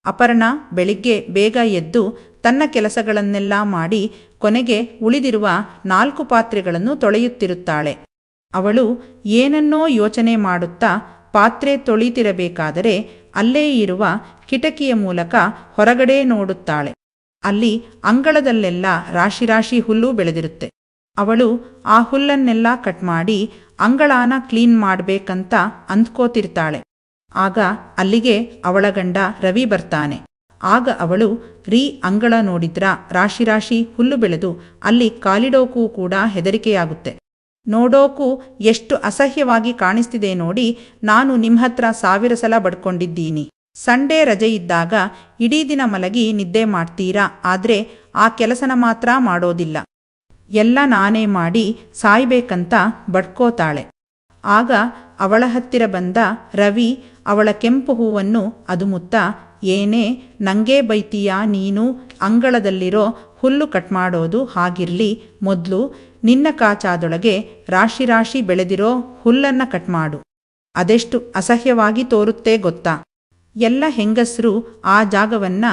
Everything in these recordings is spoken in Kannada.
ಅಪರ್ಣಾ ಬೆಳಿಗ್ಗೆ ಬೇಗ ಎದ್ದು ತನ್ನ ಕೆಲಸಗಳನ್ನೆಲ್ಲ ಮಾಡಿ ಕೊನೆಗೆ ಉಳಿದಿರುವ 4 ಪಾತ್ರೆಗಳನ್ನು ತೊಳೆಯುತ್ತಿರುತ್ತಾಳೆ. ಅವಳು ಏನನ್ನೋ ಯೋಚನೆ ಮಾಡುತ್ತಾ ಪಾತ್ರೆ ತೊಳಿತಿರಬೇಕಾದರೆ ಅಲ್ಲೇ ಇರುವ ಕಿಟಕಿಯ ಮೂಲಕ ಹೊರಗಡೆ ನೋಡುತ್ತಾಳೆ. ಅಲ್ಲಿ ಅಂಗಳದಲ್ಲೆಲ್ಲ ರಾಶಿ ಹುಲ್ಲು ಬೆಳೆದಿರುತ್ತೆ. ಅವಳು ಆ ಹುಲ್ಲನ್ನೆಲ್ಲ ಕಟ್ ಮಾಡಿ ಅಂಗಳಾನ ಕ್ಲೀನ್ ಮಾಡಬೇಕಂತ ಅಂದ್ಕೋತಿರ್ತಾಳೆ. ಆಗ ಅಲ್ಲಿಗೆ ಅವಳ ಗಂಡ ರವಿ ಬರ್ತಾನೆ. ಆಗ ಅವಳು, ರೀ, ಅಂಗಳ ನೋಡಿದ್ರಾ, ರಾಶಿ ಹುಲ್ಲು ಬೆಳೆದು ಅಲ್ಲಿ ಕಾಲಿಡೋಕೂ ಕೂಡ ಹೆದರಿಕೆಯಾಗುತ್ತೆ. ನೋಡೋಕೂ ಎಷ್ಟು ಅಸಹ್ಯವಾಗಿ ಕಾಣಿಸ್ತಿದೆ ನೋಡಿ. ನಾನು ನಿಮ್ಹತ್ರ 1000 ಸಲ ಬಡ್ಕೊಂಡಿದ್ದೀನಿ. ಸಂಡೇ ರಜೆ ಇದ್ದಾಗ ಇಡೀ ದಿನ ಮಲಗಿ ನಿದ್ದೆ ಮಾಡ್ತೀರಾ, ಆದ್ರೆ ಆ ಕೆಲಸನ ಮಾತ್ರ ಮಾಡೋದಿಲ್ಲ. ಎಲ್ಲ ನಾನೇ ಮಾಡಿ ಸಾಯ್ಬೇಕಂತ ಬಡ್ಕೋತಾಳೆ. ಆಗ ಅವಳ ಹತ್ತಿರ ಬಂದ ರವಿ ಅವಳ ಕೆಂಪು ಹೂವನ್ನು ಅದುಮುತ್ತಾ, ಏನೇ ನಂಗೆ ಬೈತೀಯಾ ನೀನು? ಅಂಗಳದಲ್ಲಿರೋ ಹುಲ್ಲು ಕಟ್ ಮಾಡೋದು ಹಾಗಿರ್ಲಿ, ಮೊದಲು ನಿನ್ನ ಕಾಚಾದೊಳಗೆ ರಾಶಿ ಬೆಳೆದಿರೋ ಹುಲ್ಲನ್ನ ಕಟ್ ಮಾಡು. ಅದೆಷ್ಟು ಅಸಹ್ಯವಾಗಿ ತೋರುತ್ತೆ ಗೊತ್ತಾ? ಎಲ್ಲ ಹೆಂಗಸರು ಆ ಜಾಗವನ್ನ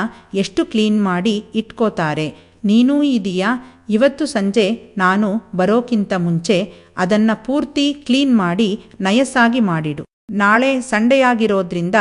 ಎಷ್ಟು ಕ್ಲೀನ್ ಮಾಡಿ ಇಟ್ಕೋತಾರೆ. ನೀನೂ ಇದೀಯಾ? ಇವತ್ತು ಸಂಜೆ ನಾನು ಬರೋಕ್ಕಿಂತ ಮುಂಚೆ ಅದನ್ನ ಪೂರ್ತಿ ಕ್ಲೀನ್ ಮಾಡಿ ನಯಸ್ಸಾಗಿ ಮಾಡಿಡು. ನಾಳೆ ಸಂಡೆಯಾಗಿರೋದ್ರಿಂದ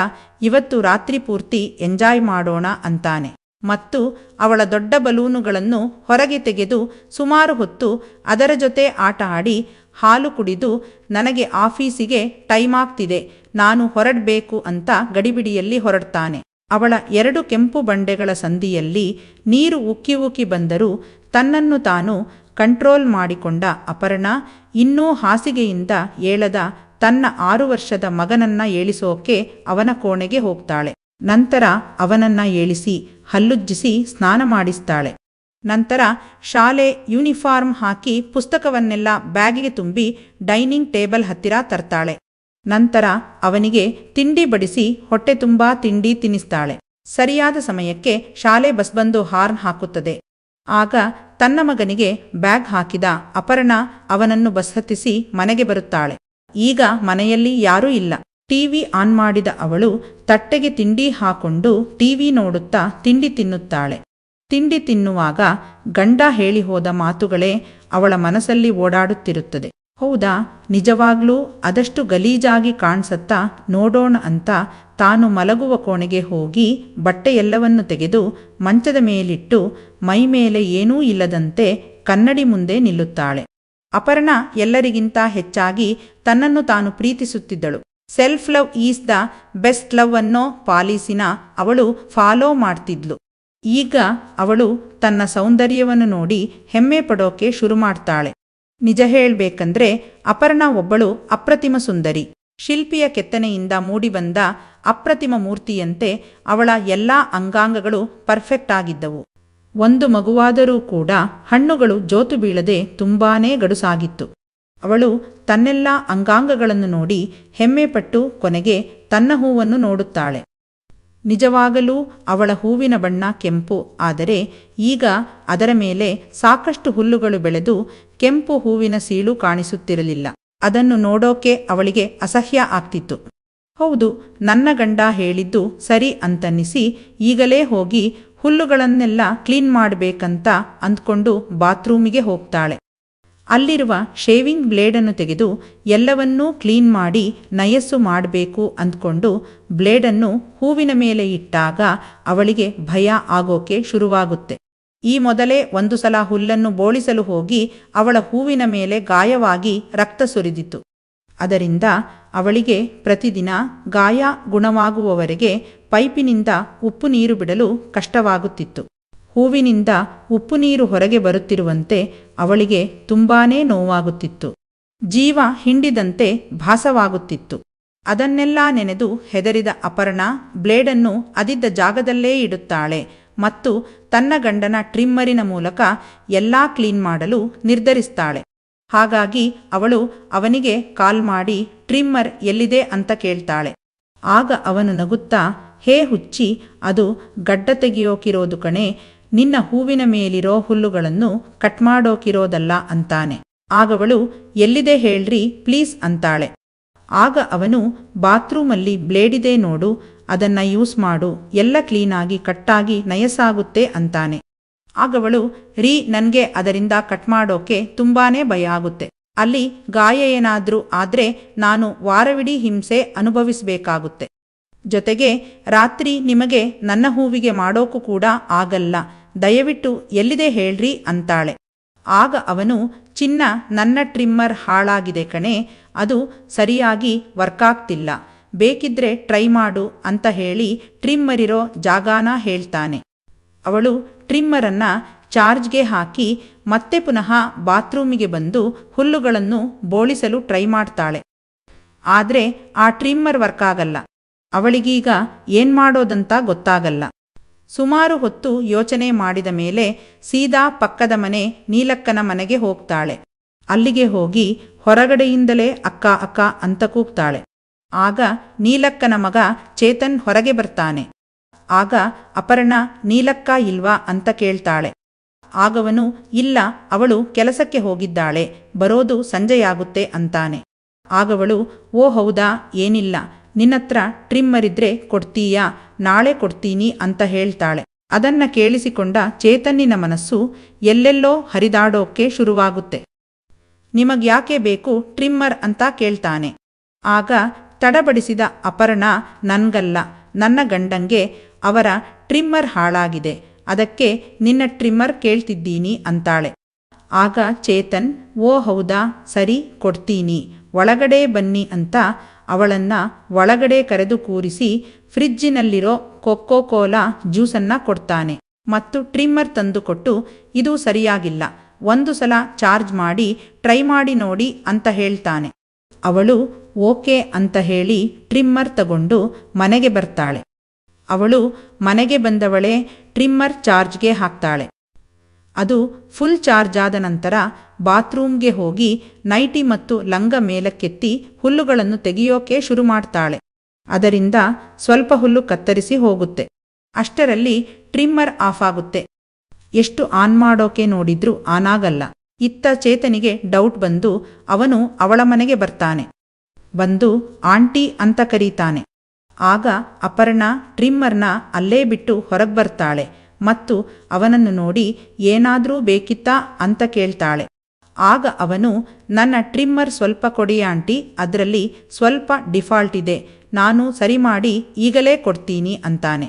ಇವತ್ತು ರಾತ್ರಿ ಪೂರ್ತಿ ಎಂಜಾಯ್ ಮಾಡೋಣ ಅಂತಾನೆ. ಮತ್ತು ಅವಳ ದೊಡ್ಡ ಬಲೂನುಗಳನ್ನು ಹೊರಗೆ ತೆಗೆದು ಸುಮಾರು ಹೊತ್ತು ಅದರ ಜೊತೆ ಆಟ ಆಡಿ ಹಾಲು ಕುಡಿದು, ನನಗೆ ಆಫೀಸಿಗೆ ಟೈಮ್ ಆಗ್ತಿದೆ, ನಾನು ಹೊರಡಬೇಕು ಅಂತ ಗಡಿಬಿಡಿಯಲ್ಲಿ ಹೊರಡ್ತಾನೆ. ಅವಳ 2 ಕೆಂಪು ಬಂಡೆಗಳ ಸಂದಿಯಲ್ಲಿ ನೀರು ಉಕ್ಕಿ ಬಂದರೂ ತನ್ನನ್ನು ತಾನು ಕಂಟ್ರೋಲ್ ಮಾಡಿಕೊಂಡ ಅಪರ್ಣಾ ಇನ್ನೂ ಹಾಸಿಗೆಯಿಂದ ಏಳದ ತನ್ನ 6 ವರ್ಷದ ಮಗನನ್ನ ಏಳಿಸೋಕೆ ಅವನ ಕೋಣೆಗೆ ಹೋಗ್ತಾಳೆ. ನಂತರ ಅವನನ್ನ ಏಳಿಸಿ ಹಲ್ಲುಜ್ಜಿಸಿ ಸ್ನಾನ ಮಾಡಿಸ್ತಾಳೆ. ನಂತರ ಶಾಲೆ ಯೂನಿಫಾರ್ಮ್ ಹಾಕಿ ಪುಸ್ತಕವನ್ನೆಲ್ಲ ಬ್ಯಾಗಿಗೆ ತುಂಬಿ ಡೈನಿಂಗ್ ಟೇಬಲ್ ಹತ್ತಿರ ತರ್ತಾಳೆ. ನಂತರ ಅವನಿಗೆ ತಿಂಡಿ ಬಡಿಸಿ ಹೊಟ್ಟೆ ತುಂಬಾ ತಿಂಡಿ ತಿನ್ನಿಸ್ತಾಳೆ. ಸರಿಯಾದ ಸಮಯಕ್ಕೆ ಶಾಲೆ ಬಸ್ ಬಂದು ಹಾರ್ನ್ ಹಾಕುತ್ತದೆ. ಆಗ ತನ್ನ ಮಗನಿಗೆ ಬ್ಯಾಗ್ ಹಾಕಿದ ಅಪರ್ಣಾ ಅವನನ್ನು ಬಸ್ ಹತ್ತಿಸಿ ಮನೆಗೆ ಬರುತ್ತಾಳೆ. ಈಗ ಮನೆಯಲ್ಲಿ ಯಾರೂ ಇಲ್ಲ. ಟಿವಿ ಆನ್ ಮಾಡಿದ ಅವಳು ತಟ್ಟೆಗೆ ತಿಂಡಿ ಹಾಕೊಂಡು ಟಿವಿ ನೋಡುತ್ತಾ ತಿಂಡಿ ತಿನ್ನುತ್ತಾಳೆ. ತಿಂಡಿ ತಿನ್ನುವಾಗ ಗಂಡ ಹೇಳಿ ಹೋದ ಮಾತುಗಳೇ ಅವಳ ಮನಸ್ಸಲ್ಲಿ ಓಡಾಡುತ್ತಿರುತ್ತದೆ. ಹೌದಾ, ನಿಜವಾಗ್ಲೂ ಅದಷ್ಟು ಗಲೀಜಾಗಿ ಕಾಣಿಸತ್ತಾ? ನೋಡೋಣ ಅಂತ ತಾನು ಮಲಗುವ ಕೋಣೆಗೆ ಹೋಗಿ ಬಟ್ಟೆಯೆಲ್ಲವನ್ನು ತೆಗೆದು ಮಂಚದ ಮೇಲಿಟ್ಟು ಮೈ ಮೇಲೆ ಏನೂ ಇಲ್ಲದಂತೆ ಕನ್ನಡಿ ಮುಂದೆ ನಿಲ್ಲುತ್ತಾಳೆ. ಅಪರ್ಣಾ ಎಲ್ಲರಿಗಿಂತ ಹೆಚ್ಚಾಗಿ ತನ್ನನ್ನು ತಾನು ಪ್ರೀತಿಸುತ್ತಿದ್ದಳು. Self love is the best love ಅನ್ನೋ ಪಾಲಿಸಿನ ಅವಳು ಫಾಲೋ ಮಾಡ್ತಿದ್ಲು. ಈಗ ಅವಳು ತನ್ನ ಸೌಂದರ್ಯವನ್ನು ನೋಡಿ ಹೆಮ್ಮೆ ಪಡೋಕೆ ಶುರು ಮಾಡ್ತಾಳೆ. ನಿಜ ಹೇಳ್ಬೇಕಂದ್ರೆ ಅಪರ್ಣಾ ಒಬ್ಬಳು ಅಪ್ರತಿಮ ಸುಂದರಿ. ಶಿಲ್ಪಿಯ ಕೆತ್ತನೆಯಿಂದ ಮೂಡಿಬಂದ ಅಪ್ರತಿಮ ಮೂರ್ತಿಯಂತೆ ಅವಳ ಎಲ್ಲಾ ಅಂಗಾಂಗಗಳು ಪರ್ಫೆಕ್ಟ್ ಆಗಿದ್ದವು. ಒಂದು ಮಗುವಾದರೂ ಕೂಡ ಹಣ್ಣುಗಳು ಜೋತು ಬೀಳದೆ ತುಂಬಾನೇ ಗಡುಸಾಗಿತ್ತು. ಅವಳು ತನ್ನೆಲ್ಲ ಅಂಗಾಂಗಗಳನ್ನು ನೋಡಿ ಹೆಮ್ಮೆಪಟ್ಟು ಕೊನೆಗೆ ತನ್ನ ಹೂವನ್ನು ನೋಡುತ್ತಾಳೆ. ನಿಜವಾಗಲೂ ಅವಳ ಹೂವಿನ ಬಣ್ಣ ಕೆಂಪು, ಆದರೆ ಈಗ ಅದರ ಮೇಲೆ ಸಾಕಷ್ಟು ಹುಲ್ಲುಗಳು ಬೆಳೆದು ಕೆಂಪು ಹೂವಿನ ಸೀಳು ಕಾಣಿಸುತ್ತಿರಲಿಲ್ಲ. ಅದನ್ನು ನೋಡೋಕೆ ಅವಳಿಗೆ ಅಸಹ್ಯ ಆಗ್ತಿತ್ತು. ಹೌದು, ನನ್ನ ಗಂಡ ಹೇಳಿದ್ದು ಸರಿ ಅಂತನ್ನಿಸಿ ಈಗಲೇ ಹೋಗಿ ಹುಲ್ಲುಗಳನ್ನೆಲ್ಲ ಕ್ಲೀನ್ ಮಾಡಬೇಕಂತ ಅಂದ್ಕೊಂಡು ಬಾತ್ರೂಮಿಗೆ ಹೋಗ್ತಾಳೆ. ಅಲ್ಲಿರುವ ಶೇವಿಂಗ್ ಬ್ಲೇಡನ್ನು ತೆಗೆದು ಎಲ್ಲವನ್ನೂ ಕ್ಲೀನ್ ಮಾಡಿ ನಯಸ್ಸು ಮಾಡಬೇಕು ಅಂದ್ಕೊಂಡು ಬ್ಲೇಡನ್ನು ಹೂವಿನ ಮೇಲೆ ಇಟ್ಟಾಗ ಅವಳಿಗೆ ಭಯ ಆಗೋಕೆ ಶುರುವಾಗುತ್ತೆ. ಈ ಮೊದಲೇ 1 ಸಲ ಹುಲ್ಲನ್ನು ಬೋಳಿಸಲು ಹೋಗಿ ಅವಳ ಹೂವಿನ ಮೇಲೆ ಗಾಯವಾಗಿ ರಕ್ತ ಸುರಿದಿತ್ತು. ಅದರಿಂದ ಅವಳಿಗೆ ಪ್ರತಿದಿನ ಗಾಯ ಗುಣವಾಗುವವರೆಗೆ ಪೈಪಿನಿಂದ ಉಪ್ಪು ನೀರು ಬಿಡಲು ಕಷ್ಟವಾಗುತ್ತಿತ್ತು. ಹೂವಿನಿಂದ ಉಪ್ಪು ನೀರು ಹೊರಗೆ ಬರುತ್ತಿರುವಂತೆ ಅವಳಿಗೆ ತುಂಬಾನೇ ನೋವಾಗುತ್ತಿತ್ತು. ಜೀವ ಹಿಂಡಿದಂತೆ ಭಾಸವಾಗುತ್ತಿತ್ತು. ಅದನ್ನೆಲ್ಲ ನೆನೆದು ಹೆದರಿದ ಅಪರ್ಣಾ ಬ್ಲೇಡನ್ನು ಅದಿದ್ದ ಜಾಗದಲ್ಲೇ ಇಡುತ್ತಾಳೆ ಮತ್ತು ತನ್ನ ಗಂಡನ ಟ್ರಿಮ್ಮರಿನ ಮೂಲಕ ಎಲ್ಲಾ ಕ್ಲೀನ್ ಮಾಡಲು ನಿರ್ಧರಿಸ್ತಾಳೆ. ಹಾಗಾಗಿ ಅವಳು ಅವನಿಗೆ ಕಾಲ್ ಮಾಡಿ ಟ್ರಿಮ್ಮರ್ ಎಲ್ಲಿದೆ ಅಂತ ಕೇಳ್ತಾಳೆ. ಆಗ ಅವನು ನಗುತ್ತಾ, ಹೇ ಹುಚ್ಚಿ, ಅದು ಗಡ್ಡ ತೆಗೆಯೋಕಿರೋದು ಕಣೆ, ನಿನ್ನ ಹೂವಿನ ಮೇಲಿರೋ ಹುಲ್ಲುಗಳನ್ನು ಕಟ್ ಮಾಡೋಕಿರೋದಲ್ಲ ಅಂತಾನೆ. ಆಗವಳು, ಎಲ್ಲಿದೆ ಹೇಳ್ರಿ ಪ್ಲೀಸ್ ಅಂತಾಳೆ. ಆಗ ಅವನು, ಬಾತ್ರೂಮಲ್ಲಿ ಬ್ಲೇಡಿದೆ ನೋಡು, ಅದನ್ನ ಯೂಸ್ ಮಾಡು, ಎಲ್ಲ ಕ್ಲೀನಾಗಿ ಕಟ್ಟಾಗಿ ನಯಸಾಗುತ್ತೆ ಅಂತಾನೆ. ಆಗವಳು, ರೀ ನನ್ಗೆ ಅದರಿಂದ ಕಟ್ ಮಾಡೋಕೆ ತುಂಬಾನೇ ಭಯ ಆಗುತ್ತೆ. ಅಲ್ಲಿ ಗಾಯ ಏನಾದ್ರೂ ಆದ್ರೆ ನಾನು ವಾರವಿಡೀ ಹಿಂಸೆ ಅನುಭವಿಸ್ಬೇಕಾಗುತ್ತೆ. ಜೊತೆಗೆ ರಾತ್ರಿ ನಿಮಗೆ ನನ್ನ ಹೂವಿಗೆ ಮಾಡೋಕು ಕೂಡ ಆಗಲ್ಲ. ದಯವಿಟ್ಟು ಎಲ್ಲಿದೆ ಹೇಳ್ರಿ ಅಂತಾಳೆ. ಆಗ ಅವನು, ಚಿನ್ನ, ನನ್ನ ಟ್ರಿಮ್ಮರ್ ಹಾಳಾಗಿದೆ ಕಣೆ, ಅದು ಸರಿಯಾಗಿ ವರ್ಕಾಗ್ತಿಲ್ಲ, ಬೇಕಿದ್ರೆ ಟ್ರೈ ಮಾಡು ಅಂತ ಹೇಳಿ ಟ್ರಿಮ್ಮರಿರೋ ಜಾಗಾನ ಹೇಳ್ತಾನೆ. ಅವಳು ಟ್ರಿಮ್ಮರನ್ನ ಚಾರ್ಜ್ಗೆ ಹಾಕಿ ಮತ್ತೆ ಪುನಃ ಬಾತ್ರೂಮಿಗೆ ಬಂದು ಹುಲ್ಲುಗಳನ್ನು ಬೋಳಿಸಲು ಟ್ರೈ ಮಾಡ್ತಾಳೆ. ಆದ್ರೆ ಆ ಟ್ರಿಮ್ಮರ್ ವರ್ಕಾಗಲ್ಲ. ಅವಳಿಗೀಗ ಏನ್ ಮಾಡೋದಂತ ಗೊತ್ತಾಗಲ್ಲ. ಸುಮಾರು ಹೊತ್ತು ಯೋಚನೆ ಮಾಡಿದ ಮೇಲೆ ಸೀದಾ ಪಕ್ಕದ ಮನೆ ನೀಲಕ್ಕನ ಮನೆಗೆ ಹೋಗ್ತಾಳೆ. ಅಲ್ಲಿಗೆ ಹೋಗಿ ಹೊರಗಡೆಯಿಂದಲೇ ಅಕ್ಕ ಅಕ್ಕ ಅಂತ ಕೂಗ್ತಾಳೆ. ಆಗ ನೀಲಕ್ಕನ ಮಗ ಚೇತನ್ ಹೊರಗೆ ಬರ್ತಾನೆ. ಆಗ ಅಪರ್ಣ, ನೀಲಕ್ಕ ಇಲ್ವಾ ಅಂತ ಕೇಳ್ತಾಳೆ. ಆಗವನು, ಇಲ್ಲ, ಅವಳು ಕೆಲಸಕ್ಕೆ ಹೋಗಿದ್ದಾಳೆ, ಬರೋದು ಸಂಜೆಯಾಗುತ್ತೆ ಅಂತಾನೆ. ಆಗವಳು, ಓ ಹೌದಾ, ಏನಿಲ್ಲ, ನಿನ್ನತ್ರ ಟ್ರಿಮ್ಮರಿದ್ರೆ ಕೊಡ್ತೀಯಾ, ನಾಳೆ ಕೊಡ್ತೀನಿ ಅಂತ ಹೇಳ್ತಾಳೆ. ಅದನ್ನ ಕೇಳಿಸಿಕೊಂಡ ಚೇತನ್ನಿನ ಮನಸ್ಸು ಎಲ್ಲೆಲ್ಲೋ ಹರಿದಾಡೋಕೆ ಶುರುವಾಗುತ್ತೆ. ನಿಮಗ್ಯಾಕೆ ಬೇಕು ಟ್ರಿಮ್ಮರ್ ಅಂತ ಕೇಳ್ತಾನೆ. ಆಗ ತಡಬಡಿಸಿದ ಅಪರ್ಣ, ನನ್ಗಲ್ಲ, ನನ್ನ ಗಂಡಂಗೆ ಅವರ ಟ್ರಿಮ್ಮರ್ ಹಾಳಾಗಿದೆ, ಅದಕ್ಕೆ ನಿನ್ನ ಟ್ರಿಮ್ಮರ್ ಕೇಳ್ತಿದ್ದೀನಿ ಅಂತಾಳೆ. ಆಗ ಚೇತನ್, ಓ ಹೌದಾ, ಸರಿ ಕೊಡ್ತೀನಿ, ಒಳಗಡೆ ಬನ್ನಿ ಅಂತ ಅವಳನ್ನ ಒಳಗಡೆ ಕರೆದು ಕೂರಿಸಿ ಫ್ರಿಜ್ಜಿನಲ್ಲಿರೋ ಕೊಕ್ಕೋ ಕೋಲಾ ಜ್ಯೂಸನ್ನ ಕೊಡ್ತಾನೆ ಮತ್ತು ಟ್ರಿಮ್ಮರ್ ತಂದುಕೊಟ್ಟು, ಇದು ಸರಿಯಾಗಿಲ್ಲ, ಒಂದು ಸಲ ಚಾರ್ಜ್ ಮಾಡಿ ಟ್ರೈ ಮಾಡಿ ನೋಡಿ ಅಂತ ಹೇಳ್ತಾನೆ. ಅವಳು ಓಕೆ ಅಂತ ಹೇಳಿ ಟ್ರಿಮ್ಮರ್ ತಗೊಂಡು ಮನೆಗೆ ಬರ್ತಾಳೆ. ಅವಳು ಮನೆಗೆ ಬಂದವಳೇ ಟ್ರಿಮ್ಮರ್ ಚಾರ್ಜ್ಗೆ ಹಾಕ್ತಾಳೆ. ಅದು ಫುಲ್ ಚಾರ್ಜ್ ಆದ ನಂತರ ಬಾತ್ರೂಮ್ಗೆ ಹೋಗಿ ನೈಟಿ ಮತ್ತು ಲಂಗ ಮೇಲಕ್ಕೆತ್ತಿ ಹುಲ್ಲುಗಳನ್ನು ತೆಗೆಯೋಕೆ ಶುರು ಮಾಡ್ತಾಳೆ. ಅದರಿಂದ ಸ್ವಲ್ಪ ಹುಲ್ಲು ಕತ್ತರಿಸಿ ಹೋಗುತ್ತೆ. ಅಷ್ಟರಲ್ಲಿ ಟ್ರಿಮ್ಮರ್ ಆಫ್ ಆಗುತ್ತೆ. ಎಷ್ಟು ಆನ್ ಮಾಡೋಕೆ ನೋಡಿದ್ರೂ ಆನ್ ಆಗಲ್ಲ. ಇತ್ತ ಚೇತನಿಗೆ ಡೌಟ್ ಬಂದು ಅವನು ಅವಳ ಮನೆಗೆ ಬರ್ತಾನೆ. ಬಂದು ಆಂಟಿ ಅಂತ ಕರೀತಾನೆ. ಆಗ ಅಪರ್ಣ ಟ್ರಿಮ್ಮರ್ನ ಅಲ್ಲೇ ಬಿಟ್ಟು ಹೊರಗೆ ಬರ್ತಾಳೆ ಮತ್ತು ಅವನನ್ನು ನೋಡಿ ಏನಾದರೂ ಬೇಕಿತ್ತಾ ಅಂತ ಕೇಳ್ತಾಳೆ. ಆಗ ಅವನು, ನನ್ನ ಟ್ರಿಮ್ಮರ್ ಸ್ವಲ್ಪ ಕೊಡಿ ಆಂಟಿ, ಅದರಲ್ಲಿ ಸ್ವಲ್ಪ ಡಿಫಾಲ್ಟ್ ಇದೆ, ನಾನು ಸರಿ ಮಾಡಿ ಈಗಲೇ ಕೊಡ್ತೀನಿ ಅಂತಾನೆ.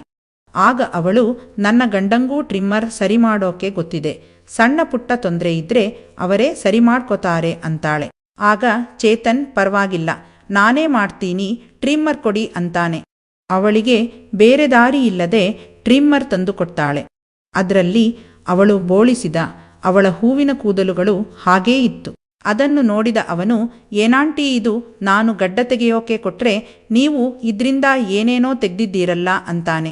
ಆಗ ಅವಳು, ನನ್ನ ಗಂಡಂಗೂ ಟ್ರಿಮ್ಮರ್ ಸರಿ ಮಾಡೋಕೆ ಗೊತ್ತಿದೆ, ಸಣ್ಣ ಪುಟ್ಟ ತೊಂದರೆ ಇದ್ರೆ ಅವರೇ ಸರಿ ಮಾಡ್ಕೋತಾರೆ ಅಂತಾಳೆ. ಆಗ ಚೇತನ್, ಪರವಾಗಿಲ್ಲ, ನಾನೇ ಮಾಡ್ತೀನಿ, ಟ್ರಿಮ್ಮರ್ ಕೊಡಿ ಅಂತಾನೆ. ಅವಳಿಗೆ ಬೇರೆ ದಾರಿ ಇಲ್ಲದೆ ಟ್ರಿಮ್ಮರ್ ತಂದುಕೊಡ್ತಾಳೆ. ಅದರಲ್ಲಿ ಅವಳು ಬೋಳಿಸಿದ ಅವಳ ಹೂವಿನ ಕೂದಲುಗಳು ಹಾಗೇ ಇತ್ತು. ಅದನ್ನು ನೋಡಿದ ಅವನು, ಏನಾಂಟಿ ಇದು, ನಾನು ಗಡ್ಡ ತೆಗೆಯೋಕೆ ಕೊಟ್ರೆ ನೀವು ಇದ್ರಿಂದ ಏನೇನೋ ತೆಗ್ದಿದ್ದೀರಲ್ಲ ಅಂತಾನೆ.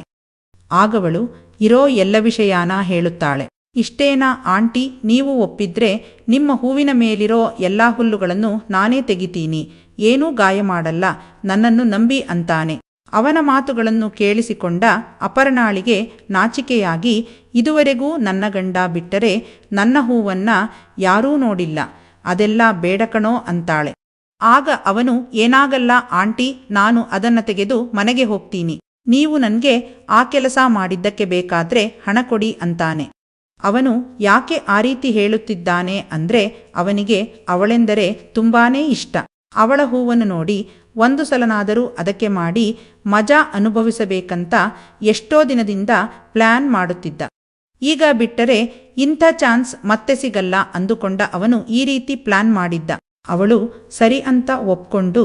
ಆಗವಳು ಇರೋ ಎಲ್ಲ ವಿಷಯಾನ ಹೇಳುತ್ತಾಳೆ. ಇಷ್ಟೇನಾ ಆಂಟಿ, ನೀವು ಒಪ್ಪಿದ್ರೆ ನಿಮ್ಮ ಹೂವಿನ ಮೇಲಿರೋ ಎಲ್ಲ ಹುಲ್ಲುಗಳನ್ನು ನಾನೇ ತೆಗಿತೀನಿ, ಏನೂ ಗಾಯ ಮಾಡಲ್ಲ, ನನ್ನನ್ನು ನಂಬಿ ಅಂತಾನೆ. ಅವನ ಮಾತುಗಳನ್ನು ಕೇಳಿಸಿಕೊಂಡ ಅಪರ್ಣಾಳಿಗೆ ನಾಚಿಕೆಯಾಗಿ, ಇದುವರೆಗೂ ನನ್ನ ಗಂಡ ಬಿಟ್ಟರೆ ನನ್ನ ಹೂವನ್ನ ಯಾರೂ ನೋಡಿಲ್ಲ, ಅದೆಲ್ಲ ಬೇಡಕಣೋ ಅಂತಾಳೆ. ಆಗ ಅವನು, ಏನಾಗಲ್ಲ ಆಂಟಿ, ನಾನು ಅದನ್ನ ತೆಗೆದು ಮನೆಗೆ ಹೋಗ್ತೀನಿ, ನೀವು ನನಗೆ ಆ ಕೆಲಸ ಮಾಡಿದ್ದಕ್ಕೆ ಬೇಕಾದ್ರೆ ಹಣ ಕೊಡಿ ಅಂತಾನೆ. ಅವನು ಯಾಕೆ ಆ ರೀತಿ ಹೇಳುತ್ತಿದ್ದಾನೆ ಅಂದ್ರೆ ಅವನಿಗೆ ಅವಳೆಂದರೆ ತುಂಬಾನೇ ಇಷ್ಟ. ಅವಳ ಹೂವನ್ನು ನೋಡಿ ಒಂದು ಸಲನಾದರೂ ಅದಕ್ಕೆ ಮಾಡಿ ಮಜಾ ಅನುಭವಿಸಬೇಕಂತ ಎಷ್ಟೋ ದಿನದಿಂದ ಪ್ಲಾನ್ ಮಾಡುತ್ತಿದ್ದ. ಈಗ ಬಿಟ್ಟರೆ ಇಂಥ ಚಾನ್ಸ್ ಮತ್ತೆ ಸಿಗಲ್ಲ ಅಂದುಕೊಂಡ ಅವನು ಈ ರೀತಿ ಪ್ಲಾನ್ ಮಾಡಿದ್ದ. ಅವಳು ಸರಿ ಅಂತ ಒಪ್ಕೊಂಡು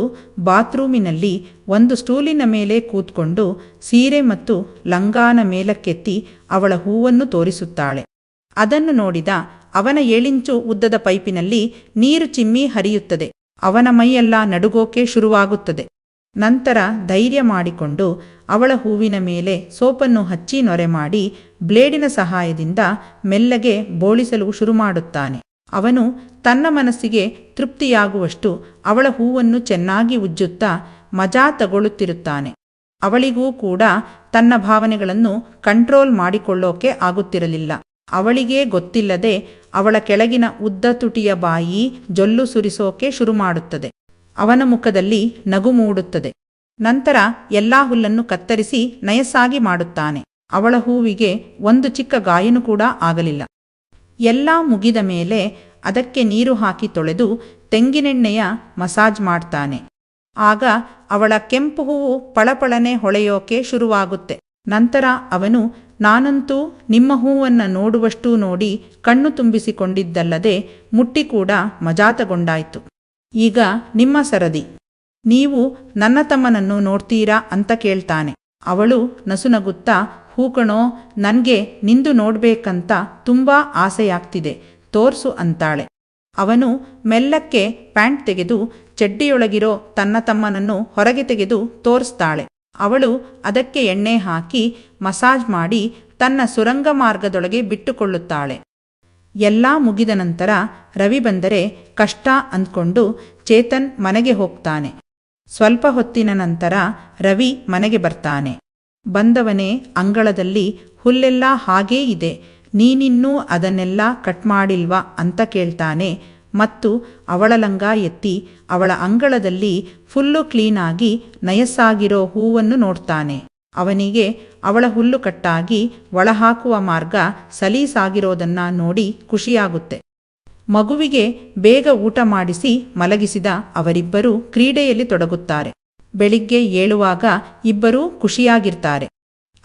ಬಾತ್ರೂಮಿನಲ್ಲಿ ಒಂದು ಸ್ಟೂಲಿನ ಮೇಲೆ ಕೂತ್ಕೊಂಡು ಸೀರೆ ಮತ್ತು ಲಂಗಾನ ಮೇಲಕ್ಕೆತ್ತಿ ಅವಳ ಹೂವನ್ನು ತೋರಿಸುತ್ತಾಳೆ. ಅದನ್ನು ನೋಡಿದ ಅವನ 7 ಇಂಚು ಉದ್ದದ ಪೈಪಿನಲ್ಲಿ ನೀರು ಚಿಮ್ಮಿ ಹರಿಯುತ್ತದೆ. ಅವನ ಮೈಯೆಲ್ಲ ನಡುಗೋಕೆ ಶುರುವಾಗುತ್ತದೆ. ನಂತರ ಧೈರ್ಯ ಮಾಡಿಕೊಂಡು ಅವಳ ಹೂವಿನ ಮೇಲೆ ಸೋಪನ್ನು ಹಚ್ಚಿ ನೊರೆ ಮಾಡಿ ಬ್ಲೇಡಿನ ಸಹಾಯದಿಂದ ಮೆಲ್ಲಗೆ ಬೋಳಿಸಲು ಶುರು ಮಾಡುತ್ತಾನೆ. ಅವನು ತನ್ನ ಮನಸ್ಸಿಗೆ ತೃಪ್ತಿಯಾಗುವಷ್ಟು ಅವಳ ಹೂವನ್ನು ಚೆನ್ನಾಗಿ ಉಜ್ಜುತ್ತಾ ಮಜಾ ತಗೊಳ್ಳುತ್ತಿರುತ್ತಾನೆ. ಅವಳಿಗೂ ಕೂಡ ತನ್ನ ಭಾವನೆಗಳನ್ನು ಕಂಟ್ರೋಲ್ ಮಾಡಿಕೊಳ್ಳೋಕೆ ಆಗುತ್ತಿರಲಿಲ್ಲ. ಅವಳಿಗೇ ಗೊತ್ತಿಲ್ಲದೆ ಅವಳ ಕೆಳಗಿನ ಉದ್ದ ತುಟಿಯ ಬಾಯಿ ಜೊಲ್ಲು ಸುರಿಸೋಕೆ ಶುರು ಮಾಡುತ್ತದೆ. ಅವನ ಮುಖದಲ್ಲಿ ನಗು ಮೂಡುತ್ತದೆ. ನಂತರ ಎಲ್ಲಾ ಹುಲ್ಲನ್ನು ಕತ್ತರಿಸಿ ನಯಸ್ಸಾಗಿ ಮಾಡುತ್ತಾನೆ. ಅವಳ ಹೂವಿಗೆ ಒಂದು ಚಿಕ್ಕ ಗಾಯನೂ ಕೂಡ ಆಗಲಿಲ್ಲ. ಎಲ್ಲ ಮುಗಿದ ಮೇಲೆ ಅದಕ್ಕೆ ನೀರು ಹಾಕಿ ತೊಳೆದು ತೆಂಗಿನೆಣ್ಣೆಯ ಮಸಾಜ್ ಮಾಡ್ತಾನೆ. ಆಗ ಅವಳ ಕೆಂಪು ಹೂವು ಪಳಪಳನೆ ಹೊಳೆಯೋಕೆ ಶುರುವಾಗುತ್ತೆ. ನಂತರ ಅವನು, ನಾನಂತೂ ನಿಮ್ಮ ಹೂವನ್ನು ನೋಡುವಷ್ಟೂ ನೋಡಿ ಕಣ್ಣು ತುಂಬಿಸಿಕೊಂಡಿದ್ದಲ್ಲದೆ ಮುಟ್ಟಿ ಕೂಡ ಮಜಾತಗೊಂಡಾಯ್ತು. ಈಗ ನಿಮ್ಮ ಸರದಿ, ನೀವು ನನ್ನ ತಮ್ಮನನ್ನು ನೋಡ್ತೀರಾ ಅಂತ ಕೇಳ್ತಾನೆ. ಅವಳು ನಸುನಗುತ್ತಾ, ಹೂಕಣೋ, ನನ್ಗೆ ನಿಂದು ನೋಡ್ಬೇಕಂತ ತುಂಬಾ ಆಸೆಯಾಗ್ತಿದೆ, ತೋರ್ಸು ಅಂತಾಳೆ. ಅವನು ಮೆಲ್ಲಕ್ಕೆ ಪ್ಯಾಂಟ್ ತೆಗೆದು ಚಡ್ಡಿಯೊಳಗಿರೋ ತನ್ನ ತಮ್ಮನನ್ನು ಹೊರಗೆ ತೆಗೆದು ತೋರಿಸ್ತಾಳೆ. ಅವಳು ಅದಕ್ಕೆ ಎಣ್ಣೆ ಹಾಕಿ ಮಸಾಜ್ ಮಾಡಿ ತನ್ನ ಸುರಂಗ ಮಾರ್ಗದೊಳಗೆ ಬಿಟ್ಟುಕೊಳ್ಳುತ್ತಾಳೆ. ಎಲ್ಲ ಮುಗಿದ ನಂತರ ರವಿ ಬಂದರೆ ಕಷ್ಟ ಅಂದ್ಕೊಂಡು ಚೇತನ್ ಮನೆಗೆ ಹೋಗ್ತಾನೆ. ಸ್ವಲ್ಪ ಹೊತ್ತಿನ ನಂತರ ರವಿ ಮನೆಗೆ ಬರ್ತಾನೆ. ಬಂದವನೇ ಅಂಗಳದಲ್ಲಿ ಹುಲ್ಲೆಲ್ಲ ಹಾಗೇ ಇದೆ, ನೀನಿನ್ನೂ ಅದನ್ನೆಲ್ಲ ಕಟ್ ಮಾಡಿಲ್ವಾ ಅಂತ ಕೇಳ್ತಾನೆ. ಮತ್ತು ಅವಳ ಲಂಗ ಎತ್ತಿ ಅವಳ ಅಂಗಳದಲ್ಲಿ ಫುಲ್ಲು ಕ್ಲೀನಾಗಿ ನಯಸ್ಸಾಗಿರೋ ಹೂವನ್ನು ನೋಡ್ತಾನೆ. ಅವನಿಗೆ ಅವಳ ಹುಲ್ಲು ಕಟ್ಟಾಗಿ ಒಳಹಾಕುವ ಮಾರ್ಗ ಸಲೀಸಾಗಿರೋದನ್ನ ನೋಡಿ ಖುಷಿಯಾಗುತ್ತೆ. ಮಗುವಿಗೆ ಬೇಗ ಊಟ ಮಾಡಿಸಿ ಮಲಗಿಸಿದ ಅವರಿಬ್ಬರೂ ಕ್ರೀಡೆಯಲ್ಲಿ ತೊಡಗುತ್ತಾರೆ. ಬೆಳಿಗ್ಗೆ ಏಳುವಾಗ ಇಬ್ಬರೂ ಖುಷಿಯಾಗಿರ್ತಾರೆ.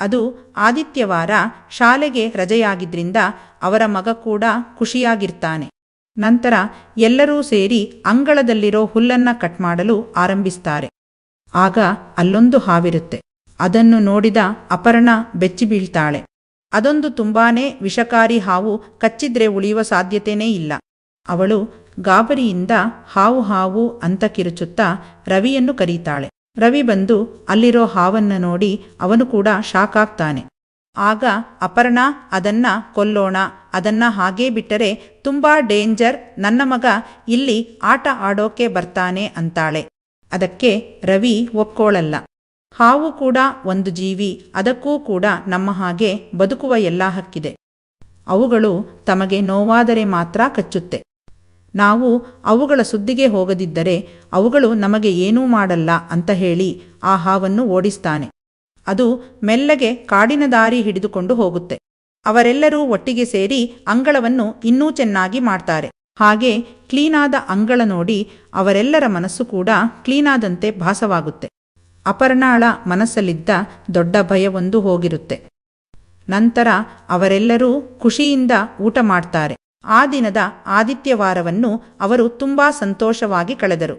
ಅದು ಆದಿತ್ಯವಾರ, ಶಾಲೆಗೆ ರಜೆಯಾಗಿದ್ರಿಂದ ಅವರ ಮಗ ಕೂಡ ಖುಷಿಯಾಗಿರ್ತಾನೆ. ನಂತರ ಎಲ್ಲರೂ ಸೇರಿ ಅಂಗಳದಲ್ಲಿರೋ ಹುಲ್ಲನ್ನ ಕಟ್ ಮಾಡಲು ಆರಂಭಿಸ್ತಾರೆ. ಆಗ ಅಲ್ಲೊಂದು ಹಾವಿರುತ್ತೆ. ಅದನ್ನು ನೋಡಿದ ಅಪರ್ಣ ಬೆಚ್ಚಿ ಬೀಳ್ತಾಳೆ. ಅದೊಂದು ತುಂಬಾನೇ ವಿಷಕಾರಿ ಹಾವು, ಕಚ್ಚಿದ್ರೆ ಉಳಿಯುವ ಸಾಧ್ಯತೆಯೇ ಇಲ್ಲ. ಅವಳು ಗಾಬರಿಯಿಂದ ಹಾವು ಹಾವು ಅಂತ ಕಿರುಚುತ್ತಾ ರವಿಯನ್ನು ಕರೀತಾಳೆ. ರವಿ ಬಂದು ಅಲ್ಲಿರೋ ಹಾವನ್ನು ನೋಡಿ ಅವನು ಕೂಡ ಶಾಕ್ ಆಗ್ತಾನೆ. ಆಗ ಅಪರ್ಣ, ಅದನ್ನ ಕೊಲ್ಲೋಣ, ಅದನ್ನ ಹಾಗೇ ಬಿಟ್ಟರೆ ತುಂಬಾ ಡೇಂಜರ್, ನನ್ನ ಮಗ ಇಲ್ಲಿ ಆಟ ಆಡೋಕೆ ಬರ್ತಾನೆ ಅಂತಾಳೆ. ಅದಕ್ಕೆ ರವಿ ಒಪ್ಕೊಳ್ಳಲ್ಲ. ಹಾವು ಕೂಡ ಒಂದು ಜೀವಿ, ಅದಕ್ಕೂ ಕೂಡ ನಮ್ಮ ಹಾಗೆ ಬದುಕುವ ಎಲ್ಲ ಹಕ್ಕಿದೆ. ಅವುಗಳು ತಮಗೆ ನೋವಾದರೆ ಮಾತ್ರ ಕಚ್ಚುತ್ತೆ. ನಾವು ಅವುಗಳ ಸುದ್ದಿಗೆ ಹೋಗದಿದ್ದರೆ ಅವುಗಳು ನಮಗೆ ಏನೂ ಮಾಡಲ್ಲ ಅಂತ ಹೇಳಿ ಆ ಹಾವನ್ನು ಓಡಿಸ್ತಾನೆ. ಅದು ಮೆಲ್ಲಗೆ ಕಾಡಿನ ದಾರಿ ಹಿಡಿದುಕೊಂಡು ಹೋಗುತ್ತೆ. ಅವರೆಲ್ಲರೂ ಒಟ್ಟಿಗೆ ಸೇರಿ ಅಂಗಳವನ್ನು ಇನ್ನೂ ಚೆನ್ನಾಗಿ ಮಾಡ್ತಾರೆ. ಹಾಗೆ ಕ್ಲೀನಾದ ಅಂಗಳ ನೋಡಿ ಅವರೆಲ್ಲರ ಮನಸ್ಸು ಕೂಡ ಕ್ಲೀನಾದಂತೆ ಭಾಸವಾಗುತ್ತೆ. ಅಪರ್ಣಾಳ ಮನಸ್ಸಲ್ಲಿದ್ದ ದೊಡ್ಡ ಭಯವೊಂದು ಹೋಗಿರುತ್ತೆ. ನಂತರ ಅವರೆಲ್ಲರೂ ಖುಷಿಯಿಂದ ಊಟ ಮಾಡ್ತಾರೆ. ಆ ದಿನದ ಆದಿತ್ಯವಾರವನ್ನು ಅವರು ತುಂಬಾ ಸಂತೋಷವಾಗಿ ಕಳೆದರು.